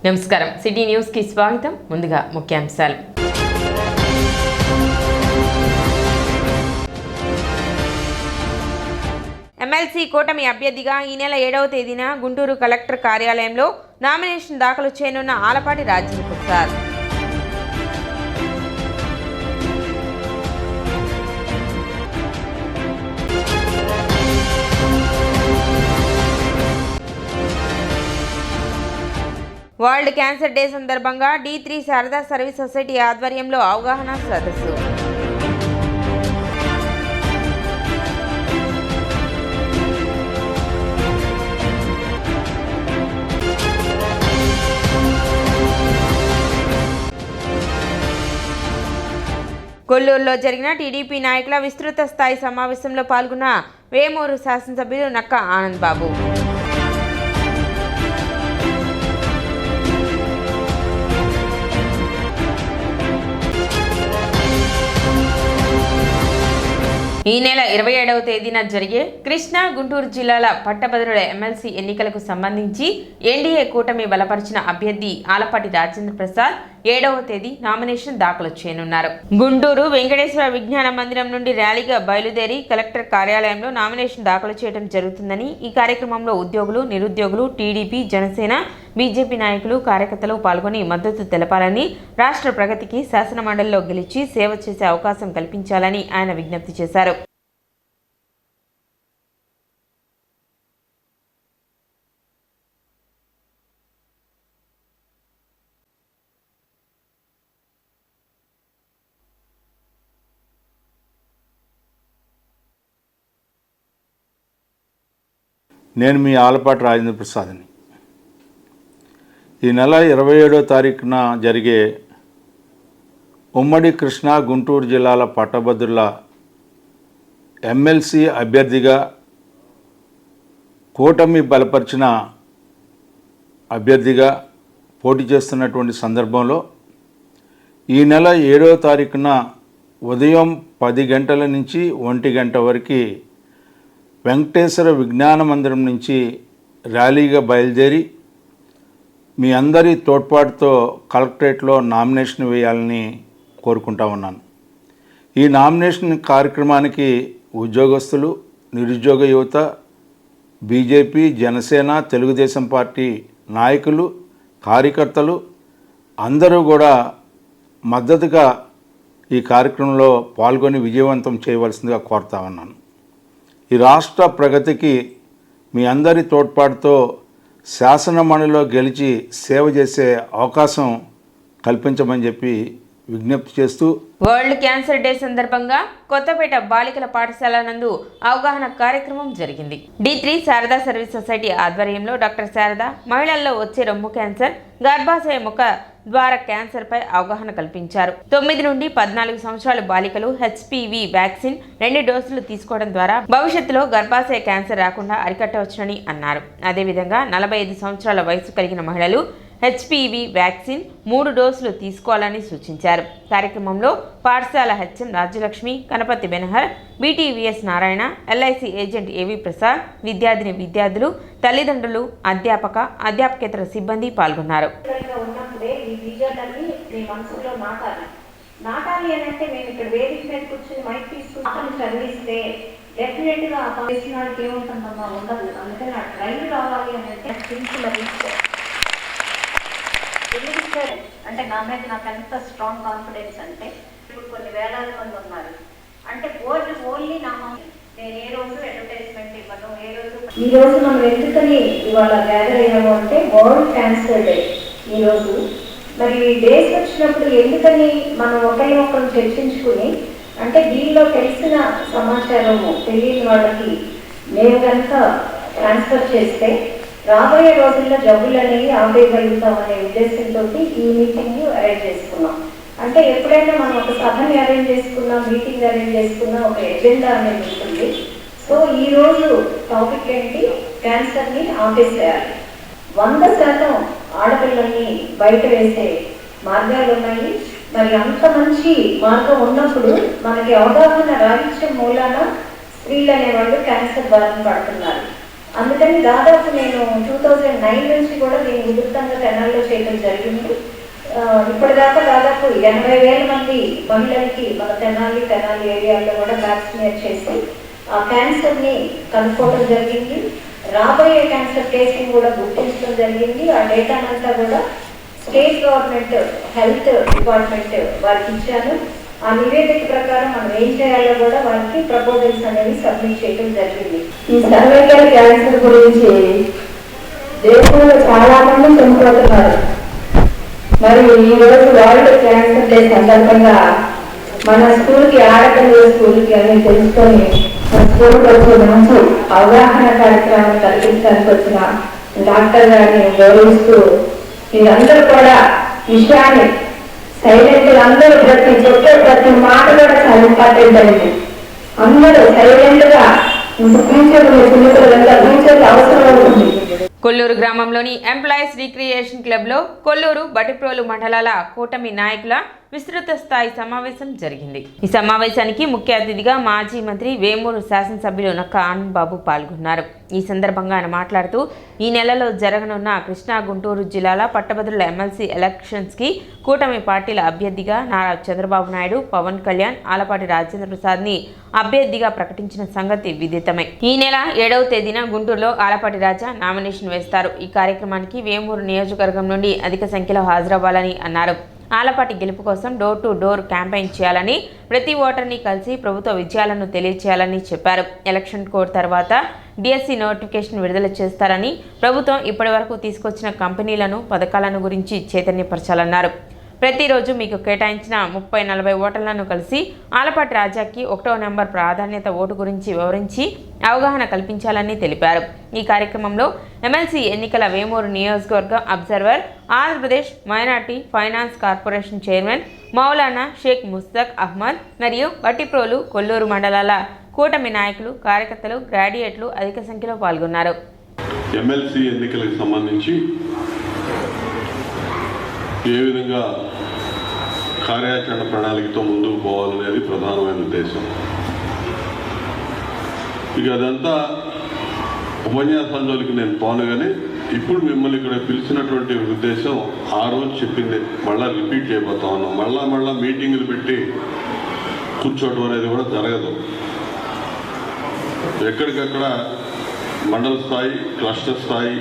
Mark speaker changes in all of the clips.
Speaker 1: నమస్కారం city news కి స్వాగతం. ముందుగా ముఖ్యాంశాలు. ఎమ్మెల్సీ కూటమి అభ్యర్థిగా ఈ నెల 7వ తేదీన గుంటూరు కలెక్టర్ కార్యాలయంలో నామినేషన్ దాఖలు చేయనున్న Alapati Rajendra Prasad. World cancer day సందర్భంగా D3 శారదా సర్వీస్ సొసైటీ ఆధ్వర్యంలో అవగాహన సదస్సు. కొల్లూరులో జరిగిన టీడీపీ నాయకుల విస్తృత స్థాయి సమావేశంలో పాల్గొన్న వేమూరు శాసనసభ్యులు నక్క ఆనంద్ బాబు. ఈ నెల 27వ తేదీన జరిగే కృష్ణా గుంటూరు జిల్లాల పట్టభద్రుల ఎమ్మెల్సీ ఎన్నికలకు సంబంధించి ఎన్డీఏ కూటమి బలపరిచిన అభ్యర్థి ఆలపాటి రాజేంద్ర ప్రసాద్ 7వ తేదీ నామినేషన్ దాఖలు చేయనున్నారు. గుంటూరు వెంకటేశ్వర విజ్ఞాన మందిరం నుండి ర్యాలీగా బయలుదేరి కలెక్టర్ కార్యాలయంలో నామినేషన్ దాఖలు చేయడం జరుగుతుందని, ఈ కార్యక్రమంలో ఉద్యోగులు, నిరుద్యోగులు, టీడీపీ, జనసేన, బీజేపీ నాయకులు, కార్యకర్తలు పాల్గొని మద్దతు తెలపాలని, రాష్ట్ర ప్రగతికి శాసనమండలిలో గెలిచి సేవ చేసే అవకాశం కల్పించాలని ఆయన విజ్ఞప్తి చేశారు.
Speaker 2: నేను మీ ఆలపాటి రాజేంద్ర ప్రసాద్ని. ఈ నెల 27వ తారీఖున జరిగే ఉమ్మడి కృష్ణా గుంటూరు జిల్లాల పట్టభద్రుల ఎమ్మెల్సీ అభ్యర్థిగా కూటమి బలపరిచిన అభ్యర్థిగా పోటీ చేస్తున్నటువంటి సందర్భంలో ఈ నెల 7వ తారీఖున ఉదయం 10 గంటల నుంచి 1 గంట వరకు వెంకటేశ్వర విజ్ఞాన మందిరం నుంచి ర్యాలీగా బయలుదేరి మీ అందరి తోడ్పాటుతో కలెక్టరేట్లో నామినేషన్ వేయాలని కోరుకుంటా ఉన్నాను. ఈ నామినేషన్ కార్యక్రమానికి ఉద్యోగస్తులు, నిరుద్యోగ యువత, బీజేపీ, జనసేన, తెలుగుదేశం పార్టీ నాయకులు, కార్యకర్తలు అందరూ కూడా మద్దతుగా ఈ కార్యక్రమంలో పాల్గొని విజయవంతం చేయవలసిందిగా కోరుతా ఉన్నాను. ఈ రాష్ట్ర ప్రగతికి మీ అందరి తోడ్పాటుతో శాసనమండలిలో గెలిచి సేవ చేసే అవకాశం కల్పించమని చెప్పి విజ్ఞప్తి చేస్తూ,
Speaker 1: వరల్డ్ క్యాన్సర్ డే సందర్భంగా కొత్తపేట బాలికల పాఠశాల నందు అవగాహన కార్యక్రమం జరిగింది. D3 శారదా సర్వీస్ సొసైటీ ఆధ్వర్యంలో డాక్టర్ శారద మహిళల్లో వచ్చే రొమ్ము క్యాన్సర్, గర్భాశయ ముఖ ద్వార క్యాన్సర్ పై అవగాహన కల్పించారు. 9 నుండి 14 సంవత్సరాల బాలికలు HPV వ్యాక్సిన్ 2 డోసులు తీసుకోవడం ద్వారా భవిష్యత్తులో గర్భాశయ క్యాన్సర్ రాకుండా అరికట్టవచ్చునని అన్నారు. అదేవిధంగా 45 సంవత్సరాల వయసు కలిగిన మహిళలు HPV వ్యాక్సిన్ 3 డోసులు తీసుకోవాలని సూచించారు. కార్యక్రమంలో పాఠశాల HM Rajyalakshmi, Kanapati Benhur, BTVS Narayana, LIC agent AV Prasad, విద్యార్థులు, తల్లిదండ్రులు, అధ్యాపకేతర సిబ్బంది పాల్గొన్నారు.
Speaker 3: నాటాలి అని అంటే మేము ఇక్కడ వేదిక మీద కూర్చొని మైక్ తీసుకుని చదివిస్తే డెఫినెట్గా చేసినాడికి ఏముంటుందమ్మా ఉండదు. అందుకని నాకు రైలు రావాలి అని అంటే అంటే నా మీద నాకు ఎంత స్ట్రాంగ్ కాన్ఫిడెన్స్ అంటే ఇప్పుడు కొన్ని వేలాది మంది ఉన్నారు అంటే బోర్డు ఓన్లీ నా నేను ఏ రోజు అడ్వర్టైజ్మెంట్ ఇవ్వను. ఈ రోజు మనం ఎందుకని ఇవాళ గ్యాదర్ అయ్యాము అంటే వరల్డ్ క్యాన్సర్ డే. ఈరోజు మరి డేస్ వచ్చినప్పుడు ఎందుకని మనం ఒకరినొకరు చర్చించుకుని అంటే దీనిలో తెలిసిన సమాచారము తెలియని వాళ్ళకి మేము కనుక ట్రాన్స్ఫర్ చేస్తే రాబోయే రోజుల్లో జబ్బులు అనేవి ఆపేయగలుగుతాం అనే ఉద్దేశంతో ఈ మీటింగ్ అరేంజ్ చేసుకున్నాం. అంటే ఎప్పుడైనా మనం ఒక సభని అరేంజ్ చేసుకున్నా, మీటింగ్ అరేంజ్ చేసుకున్నా ఒక ఎజెండా అనేది ఉంటుంది. సో ఈరోజు టాపిక్ ఏంటి? క్యాన్సర్ని ఆపేసేయాలి. 100% ఆడపిల్లల్ని బయట వేసే మార్గాలు ఉన్నాయి. మరి అంత మంచి మార్గం ఉన్నప్పుడు మనకి అవగాహన రాహిత్యం మూలాన స్త్రీలు అనేవాళ్ళు క్యాన్సర్ బారిన పడుతున్నారు. అందుకని దాదాపు నేను 2009 నుంచి కూడా దీన్ని విస్తృతంగా తెనాలిలో చేయడం జరిగింది. ఇప్పటిదాకా దాదాపు 80,000 మంది మహిళలకి మన తెనాలి ఏరియాలో కూడా వ్యాక్సినేట్ చేసి ఆ క్యాన్సర్ని కనుక్కోవడం జరిగింది. రాబోయే క్యాన్సర్ కేసుని కూడా గుర్తించడం జరిగింది. ఆ డేటానంతా కూడా స్టేట్ గవర్నమెంట్ హెల్త్ డిపార్ట్మెంట్ వారికి ఇచ్చాను. ఆ నివేదిక ప్రకారం మనం ఏం చేయాలో కూడా వారికి ప్రపోజల్స్ అనేవి సబ్మిట్ చేయడం జరిగింది. ఈ సర్వైకల్ క్యాన్సర్ గురించి దేశంలో చాలా మంది చనిపోతున్నారు. మరి ఈ రోజు వరల్డ్ క్యాన్సర్ డే సందర్భంగా మన స్కూల్కి ఆడపిల్లల స్కూల్కి అని తెలుసుకొని మన స్కూల్కి వచ్చే మంచి అవగాహన కార్యక్రమాన్ని కల్పించడానికి వచ్చిన డాక్టర్ గారిని గౌరవిస్తూ మీరందరూ కూడా విషయాన్ని సైలెంట్ అందరూ ప్రతి మాట కూడా చాలా ఇంపార్టెంట్ అయింది. అందరూ సైలెంట్ గా ఫ్యూచర్ ఫ్యూచర్ అవసరం అవుతుంది.
Speaker 1: కొల్లూరు గ్రామంలోని ఎంప్లాయీస్ రిక్రియేషన్ క్లబ్లో కొల్లూరు బటిప్రోలు మండలాల కూటమి నాయకుల విస్తృత స్థాయి సమావేశం జరిగింది. ఈ సమావేశానికి ముఖ్య అతిథిగా మాజీ మంత్రి వేమూరు శాసనసభ్యులు నక్క ఆనంద్ బాబు పాల్గొన్నారు. ఈ సందర్భంగా ఆయన మాట్లాడుతూ ఈ నెలలో జరగనున్న కృష్ణా గుంటూరు జిల్లాల పట్టభద్రుల ఎమ్మెల్సీ ఎలక్షన్స్కి కూటమి పార్టీల అభ్యర్థిగా నారా చంద్రబాబు నాయుడు, పవన్ కళ్యాణ్, ఆలపాటి రాజేంద్ర ప్రసాద్ని అభ్యర్థిగా ప్రకటించిన సంగతి విదితమే. ఈ నెల 7వ తేదీన గుంటూరులో ఆలపాటి రాజా నామినేషన్ వేస్తారు. ఈ కార్యక్రమానికి వేమూరు నియోజకవర్గం నుండి అధిక సంఖ్యలో హాజరవ్వాలని అన్నారు. ఆలపాటి గెలుపు కోసం డోర్ టు డోర్ క్యాంపెయిన్ చేయాలని, ప్రతి ఓటర్ని కలిసి ప్రభుత్వ విజయాలను తెలియచేయాలని చెప్పారు. ఎలక్షన్ కోడ్ తర్వాత డిఎస్సి నోటిఫికేషన్ విడుదల చేస్తారని, ప్రభుత్వం ఇప్పటివరకు తీసుకొచ్చిన కంపెనీలను, పథకాలను గురించి చైతన్యపరచాలన్నారు. ప్రతిరోజు మీకు కేటాయించిన 30-40 ఓటర్లను కలిసి ఆలపాటి రాజాకి 1వ నెంబర్ ప్రాధాన్యత ఓటు గురించి వివరించి అవగాహన కల్పించాలని తెలిపారు. ఈ కార్యక్రమంలో ఎమ్మెల్సీ ఎన్నికల వేమూరు నియోజకవర్గం observer, Andhra Pradesh minority finance corporation chairman Maulana Sheikh Mushtaq Ahmed మరియు బట్టిప్రోలు, కొల్లూరు మండలాల కూటమి నాయకులు, కార్యకర్తలు, గ్రాడ్యుయేట్లు అధిక సంఖ్యలో పాల్గొన్నారు.
Speaker 4: ఎమ్మెల్సీ ఎన్నికలకు సంబంధించి ఏ విధంగా కార్యాచరణ ప్రణాళికతో ముందుకు పోవాలనేది ప్రధానమైన ఉద్దేశం. ఇక అదంతా ఉపన్యాసాల్లోకి నేను పోను, కానీ ఇప్పుడు మిమ్మల్ని ఇక్కడ పిలిచినటువంటి ఉద్దేశం ఆ రోజు చెప్పింది మళ్ళీ రిపీట్ చేయబోతా ఉన్నాం. మళ్ళా మీటింగులు పెట్టి కూర్చోవడం అనేది కూడా జరగదు. ఎక్కడికక్కడ మండల స్థాయి, క్లస్టర్ స్థాయి,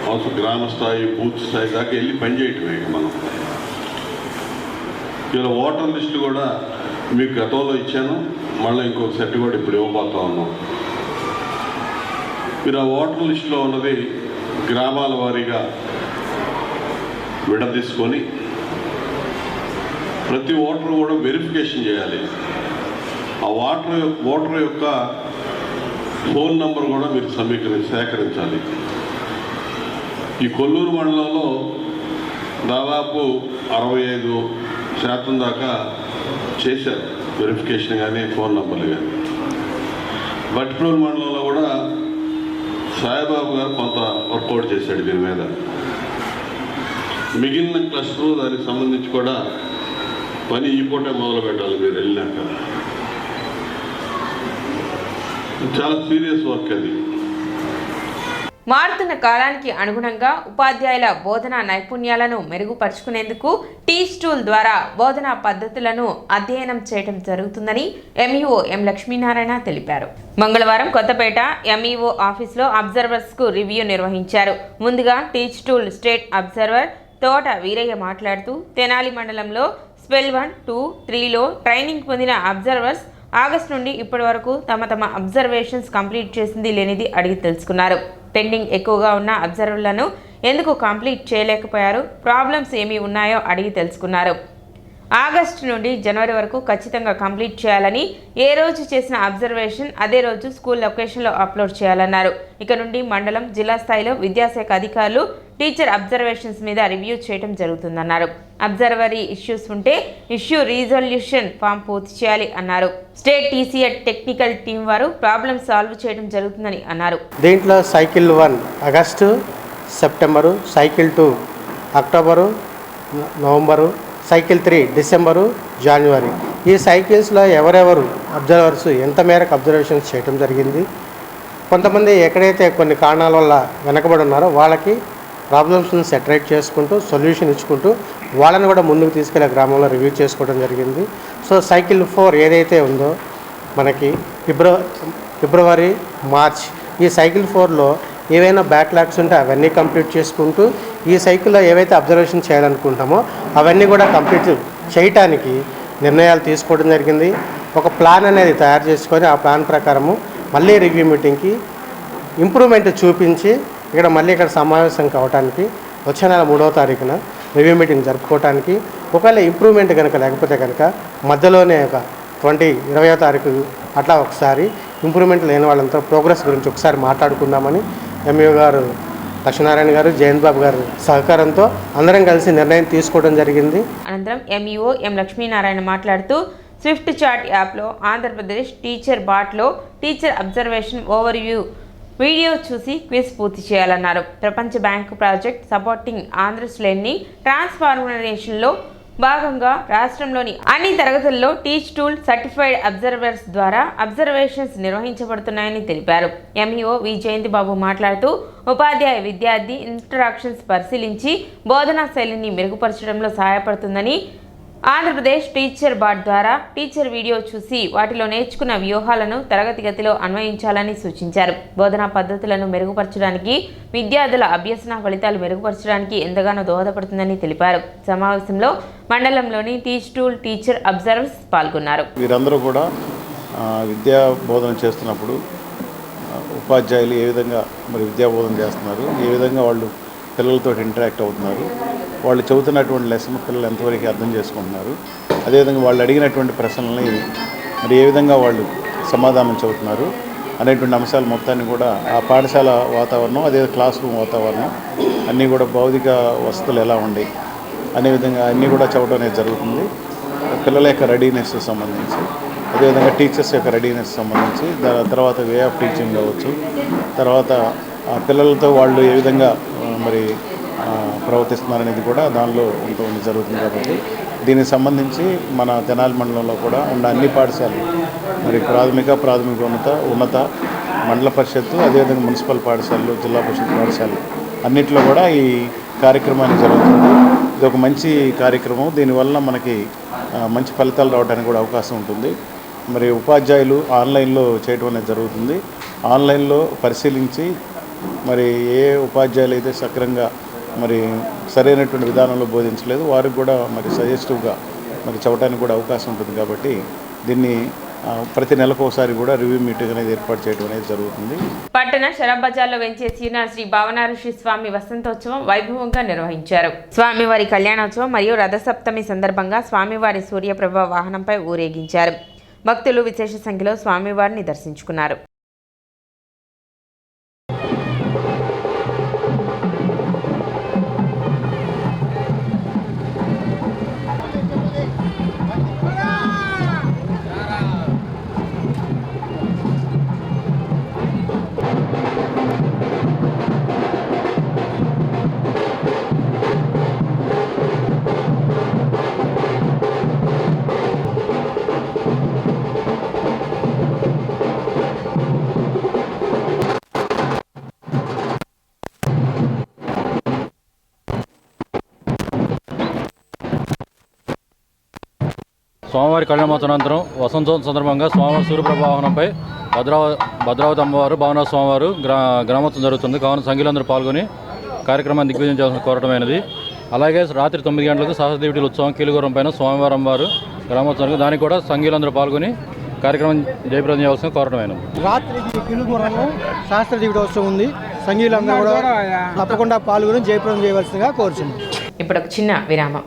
Speaker 4: అవసరం గ్రామ స్థాయి, బూత్ స్థాయి దాకా వెళ్ళి పనిచేయటమే. మనం ఇలా ఓటర్ లిస్టు కూడా మీకు గతంలో ఇచ్చాను, మళ్ళీ ఇంకొక సెట్ కూడా ఇప్పుడు ఇవ్వబోతా ఉన్నాం. మీరు ఆ ఓటర్ లిస్టులో ఉన్నది గ్రామాల వారీగా విడదీసుకొని ప్రతి ఓటరు కూడా వెరిఫికేషన్ చేయాలి. ఆ ఓటర్ యొక్క ఫోన్ నంబర్ కూడా మీరు సేకరించాలి. ఈ కొల్లూరు మండలంలో దాదాపు 65% దాకా చేశారు వెరిఫికేషన్ కానీ ఫోన్ నంబర్లు కానీ. బట్టిప్రోలు మండలంలో కూడా సాయిబాబు గారు కొంత వర్కౌట్ చేశాడు దీని మీద. మిగిలిన క్లస్టర్ దానికి సంబంధించి కూడా పని ఈ పూటే మొదలు పెట్టాలి. మీరు వెళ్ళినాక చాలా సీరియస్ వర్క్ అది.
Speaker 1: మారుతున్న కాలానికి అనుగుణంగా ఉపాధ్యాయుల బోధనా నైపుణ్యాలను మెరుగుపరుచుకునేందుకు టీచ్ టూల్ ద్వారా బోధనా పద్ధతులను అధ్యయనం చేయడం జరుగుతుందని ఎంఈఓ ఎం లక్ష్మీనారాయణ తెలిపారు. మంగళవారం కొత్తపేట ఎంఈఓ ఆఫీసులో అబ్జర్వర్స్కు రివ్యూ నిర్వహించారు. ముందుగా టీచ్ టూల్ స్టేట్ అబ్జర్వర్ తోట వీరయ్య మాట్లాడుతూ తెనాలి మండలంలో స్పెల్ 1, 2, 3లో ట్రైనింగ్ పొందిన అబ్జర్వర్స్ ఆగస్టు నుండి ఇప్పటి వరకు తమ అబ్జర్వేషన్స్ కంప్లీట్ చేసింది లేనిది అడిగి తెలుసుకున్నారు. పెండింగ్ ఎక్కువగా ఉన్న అబ్జర్వర్లను ఎందుకు కంప్లీట్ చేయలేకపోయారు, ప్రాబ్లమ్స్ ఏమి ఉన్నాయో అడిగి తెలుసుకున్నారు. ఆగస్టు నుండి జనవరి వరకు ఖచ్చితంగా కంప్లీట్ చేయాలని, ఏ రోజు చేసిన అబ్జర్వేషన్ అదే రోజు స్కూల్ లొకేషన్లో అప్లోడ్ చేయాలన్నారు. ఇక నుండి మండలం, జిల్లా స్థాయిలో విద్యాశాఖ అధికారులు టీచర్ అబ్జర్వేషన్స్ మీద రివ్యూ చేయడం జరుగుతుందన్నారు. అబ్జర్వరీ ఇష్యూస్ ఉంటే ఇష్యూ రీజల్యూషన్ ఫామ్ పూర్తి చేయాలి అన్నారు. స్టేట్ టీసీఎట్ టెక్నికల్ టీం వారు ప్రాబ్లమ్ సాల్వ్ చేయడం జరుగుతుందని అన్నారు.
Speaker 5: దీంట్లో cycle 1 August, September, cycle 2 October, November, cycle 3 December, జనవరి. ఈ సైకిల్స్లో ఎవరెవరు అబ్జర్వర్స్ ఎంత మేరకు అబ్జర్వేషన్స్ చేయడం జరిగింది, కొంతమంది ఎక్కడైతే కొన్ని కారణాల వల్ల వెనకబడి ఉన్నారో వాళ్ళకి ప్రాబ్లమ్స్ని సెటరేట్ చేసుకుంటూ సొల్యూషన్ ఇచ్చుకుంటూ వాళ్ళని కూడా ముందుకు తీసుకెళ్ళే గ్రామంలో రివ్యూ చేసుకోవడం జరిగింది. సో సైకిల్ 4 ఏదైతే ఉందో మనకి ఫిబ్రవరి మార్చ్ ఈ సైకిల్ 4లో ఏవైనా బ్యాక్లాగ్స్ ఉంటే అవన్నీ కంప్లీట్ చేసుకుంటూ ఈ సైకిల్లో ఏవైతే అబ్జర్వేషన్ చేయాలనుకుంటామో అవన్నీ కూడా కంప్లీట్ చేయటానికి నిర్ణయాలు తీసుకోవడం జరిగింది. ఒక ప్లాన్ అనేది తయారు చేసుకొని ఆ ప్లాన్ ప్రకారము మళ్ళీ రివ్యూ మీటింగ్కి ఇంప్రూవ్మెంట్ చూపించి ఇక్కడ సమావేశం కావడానికి వచ్చే నెల 3వ తారీఖున రివ్యూ మీటింగ్ జరుపుకోవడానికి, ఒకవేళ ఇంప్రూవ్మెంట్ కనుక లేకపోతే కనుక మధ్యలోనే ఒక 20వ తారీఖు అట్లా ఒకసారి ఇంప్రూవ్మెంట్ లేని వాళ్ళంతా ప్రోగ్రెస్ గురించి ఒకసారి మాట్లాడుకుందామని ఎంఈఓ గారు లక్ష్మీనారాయణ గారు, జయంత్ బాబు గారు సహకారంతో అందరం కలిసి నిర్ణయం తీసుకోవడం జరిగింది.
Speaker 1: అనంతరం ఎంఈఓ ఎం లక్ష్మీనారాయణ మాట్లాడుతూ స్విఫ్ట్ చాట్ యాప్లో Andhra Pradesh teacher బాట్లో teacher observation overview video చూసి క్విజ్ పూర్తి చేయాలన్నారు. ప్రపంచ bank project supporting Andhra's learning ట్రాన్స్ఫార్మేషన్లో భాగంగా రాష్ట్రంలోని అన్ని తరగతుల్లో టీచ్ టూల్ సర్టిఫైడ్ అబ్జర్వర్స్ ద్వారా అబ్జర్వేషన్స్ నిర్వహించబడుతున్నాయని తెలిపారు. ఎంఈఓ వి జయంతి బాబు మాట్లాడుతూ ఉపాధ్యాయ విద్యార్థి ఇంటరాక్షన్స్ పరిశీలించి బోధనా శైలిని మెరుగుపరచడంలో సహాయపడుతుందని, ఆంధ్రప్రదేశ్ టీచర్ బాట్ ద్వారా టీచర్ వీడియో చూసి వాటిలో నేర్చుకున్న వ్యూహాలను తరగతి గతిలో అన్వయించాలని సూచించారు. బోధనా పద్ధతులను మెరుగుపరచడానికి, విద్యార్థుల అభ్యసన ఫలితాలు మెరుగుపరచడానికి ఎంతగానో దోహదపడుతుందని తెలిపారు. సమావేశంలో మండలంలోని టీచ్ టూల్ టీచర్ అబ్జర్వర్స్ పాల్గొన్నారు.
Speaker 6: వీరందరూ కూడా విద్యా బోధన చేస్తున్నప్పుడు ఉపాధ్యాయులు ఏ విధంగా విద్యా బోధన చేస్తున్నారు, ఏ విధంగా వాళ్ళు పిల్లలతో ఇంటరాక్ట్ అవుతున్నారు, వాళ్ళు చెబుతున్నటువంటి లెసన్ పిల్లలు ఎంతవరకు అర్థం చేసుకుంటున్నారు, అదేవిధంగా వాళ్ళు అడిగినటువంటి ప్రశ్నలని ఏ విధంగా వాళ్ళు సమాధానం చెబుతున్నారు అనేటువంటి అంశాలు మొత్తాన్ని కూడా ఆ పాఠశాల వాతావరణం, అదే క్లాస్ రూమ్ వాతావరణం అన్నీ కూడా భౌతిక వసతులు ఎలా ఉన్నాయి అనే విధంగా అన్నీ కూడా చెప్పడం అనేది జరుగుతుంది. పిల్లల యొక్క రెడీనెస్ సంబంధించి, అదేవిధంగా టీచర్స్ యొక్క రెడీనెస్ సంబంధించి, తర్వాత వే ఆఫ్ టీచింగ్ కావచ్చు, తర్వాత పిల్లలతో వాళ్ళు ఏ విధంగా ప్రవర్తిస్తున్నారనేది కూడా దానిలో ఉంటుంది జరుగుతుంది. కాబట్టి దీనికి సంబంధించి మన తెనాలి మండలంలో కూడా ఉన్న అన్ని పాఠశాలలు ప్రాథమిక ఉన్నత మండల పరిషత్తు, అదేవిధంగా మున్సిపల్ పాఠశాలలు, జిల్లా పరిషత్ పాఠశాలలు అన్నింటిలో కూడా ఈ కార్యక్రమాన్ని జరుగుతుంది. ఇది ఒక మంచి కార్యక్రమం. దీనివల్ల మనకి మంచి ఫలితాలు రావడానికి కూడా అవకాశం ఉంటుంది. ఉపాధ్యాయులు ఆన్లైన్లో చేయడం అనేది జరుగుతుంది. ఆన్లైన్లో పరిశీలించి ఏ ఉపాధ్యాయులు అయితే సక్రమంగా సరైనటువంటి విధానంలో బోధించలేదు వారికి కూడా సజెస్టివ్గా చెప్పడానికి కూడా అవకాశం ఉంటుంది. కాబట్టి దీన్ని ప్రతి నెలకు ఒకసారి కూడా రివ్యూ మీటింగ్ అనేది ఏర్పాటు చేయడం అనేది జరుగుతుంది.
Speaker 1: పట్టణ షరబ్ బజార్లో వెంచే శ్రీ భావనారుషి స్వామి వసంతోత్సవం వైభవంగా నిర్వహించారు. స్వామివారి కళ్యాణోత్సవం మరియు రథసప్తమి సందర్భంగా స్వామివారి సూర్యప్రభ వాహనంపై ఊరేగించారు. భక్తులు విశేష సంఖ్యలో స్వామివారిని దర్శించుకున్నారు.
Speaker 7: స్వామివారి కళ్యాణోత్సవం అనంతరం వసంతోత్సవం సందర్భంగా స్వామివారి సూర్యప్రభ వాహనంపై భద్రావతి అమ్మవారు భావనాథ స్వామివారు గ్రామోత్సవం జరుగుతుంది. కావున సంఘీలందరూ పాల్గొని కార్యక్రమాన్ని దిగ్విజయం చేయాల్సిన కోరటమైనది. అలాగే రాత్రి 9 గంటలకు సహస్రదీవిటి ఉత్సవం కీలుగురం పైన స్వామివారి అమ్మవారు గ్రామోత్సవం, దానికి కూడా సంఘీలందరూ పాల్గొని కార్యక్రమం జయప్రదం చేయాల్సిన కోరటమైనది.
Speaker 8: రాత్రికి కీలుగురంలో సహస్రదీవిటి ఉత్సవం ఉంది. సంఘీలందరూ కూడా తప్పకుండా పాల్గొని జయప్రదం చేయవలసిందిగా కోరుచున్నాం.
Speaker 1: ఇప్పుడు ఒక చిన్న విరామం.